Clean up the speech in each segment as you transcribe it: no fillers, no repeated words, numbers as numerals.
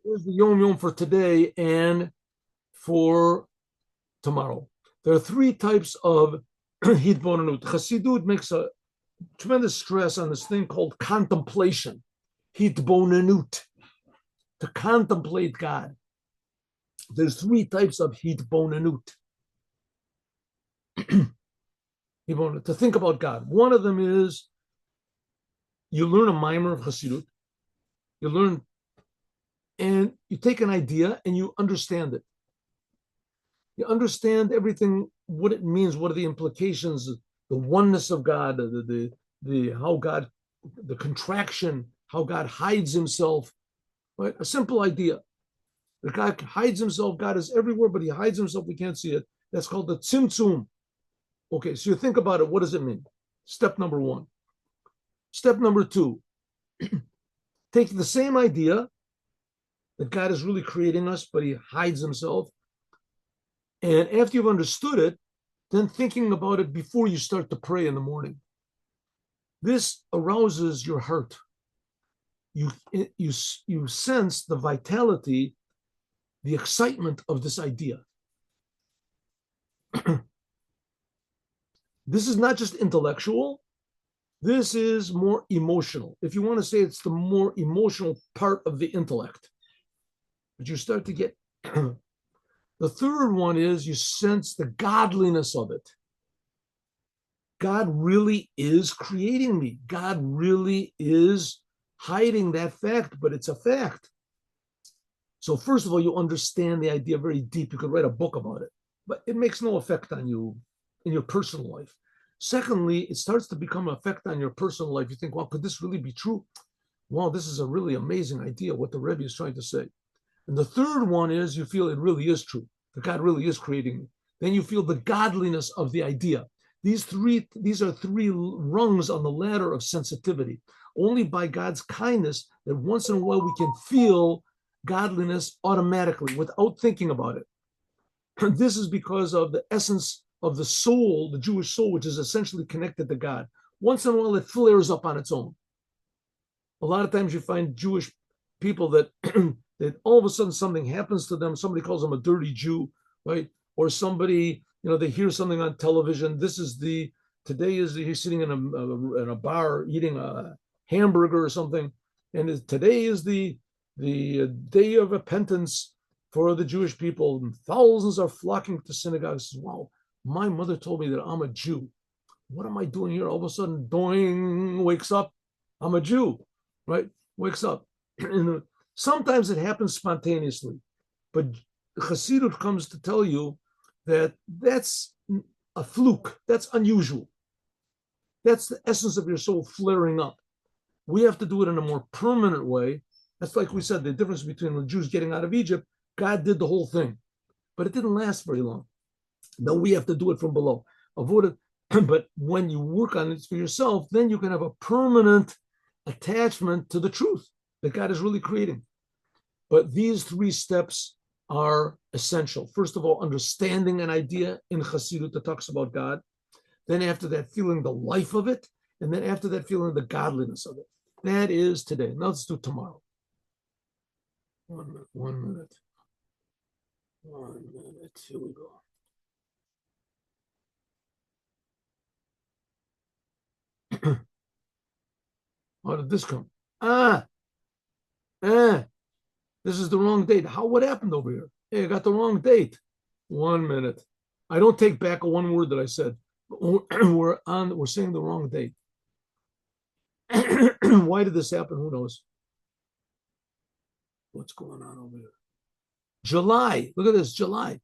Here's the Yom Yom for today and for tomorrow. There are three types of Hitbonenut. Chassidut makes a tremendous stress on this thing called contemplation. Hitbonenut, to contemplate God. There's three types of Hitbonenut. To think about God. One of them is you learn a mimer of Chassidut. You learn and you take an idea and you understand it. You understand everything, what it means, what are the implications, the oneness of God, the how God, the contraction, how God hides himself, right? A simple idea. The God hides himself, God is everywhere, but he hides himself, we can't see it. That's called the tzimtzum. Okay, so you think about it, what does it mean? Step number one. Step number two, take the same idea that God is really creating us, but he hides himself. And after you've understood it, then thinking about it before you start to pray in the morning. This arouses your heart. You sense the vitality, the excitement of this idea. This is not just intellectual. This is more emotional. If you want to say it's the more emotional part of the intellect. But you start to get... The third one is you sense the godliness of it. God really is creating me. God really is hiding that fact, but it's a fact. So first of all, you understand the idea very deep. You could write a book about it, but it makes no effect on you in your personal life. Secondly, it starts to become an effect on your personal life. You think, well, could this really be true? Wow, this is a really amazing idea, what the Rebbe is trying to say. And the third one is you feel it really is true, that God really is creating me. Then you feel the godliness of the idea. These are three rungs on the ladder of sensitivity. Only by God's kindness that once in a while we can feel godliness automatically without thinking about it. And this is because of the essence of the soul, the Jewish soul, which is essentially connected to God. Once in a while it flares up on its own. A lot of times you find Jewish people that that all of a sudden something happens to them. Somebody calls them a dirty Jew, right? Or somebody, they hear something on television. Today is he's sitting in a bar eating a hamburger or something, and today is the day of repentance for the Jewish people. And thousands are flocking to synagogues. Wow, my mother told me that I'm a Jew. What am I doing here? All of a sudden, doing wakes up. I'm a Jew, right? Wakes up. And sometimes it happens spontaneously, but Chassidut comes to tell you that that's a fluke. That's unusual. That's the essence of your soul flaring up. We have to do it in a more permanent way. That's like we said, the difference between the Jews getting out of Egypt, God did the whole thing, but it didn't last very long. Now we have to do it from below. Avoid it. But when you work on it for yourself, then you can have a permanent attachment to the truth that God is really creating. But these three steps are essential. First of all, understanding an idea in Chassidut that talks about God. Then after that, feeling the life of it. And then after that, feeling the godliness of it. That is today. Now let's do tomorrow. 1 minute, 1 minute. 1 minute. Here we go. How did this come? This is the wrong date. What happened over here? Hey, I got the wrong date. 1 minute. I don't take back one word that I said. We're saying the wrong date. Why did this happen? Who knows? What's going on over here? July. Look at this, July.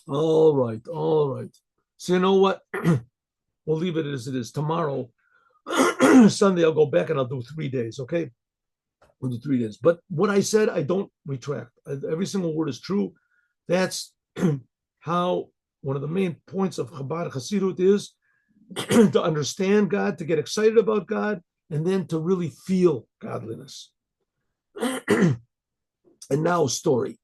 All right. So you know what? We'll leave it as it is. Tomorrow, Sunday, I'll go back and I'll do 3 days, okay? We'll do 3 days. But what I said, I don't retract. Every single word is true. That's how one of the main points of Chabad Chassidut is to understand God, to get excited about God, and then to really feel godliness. And now, story.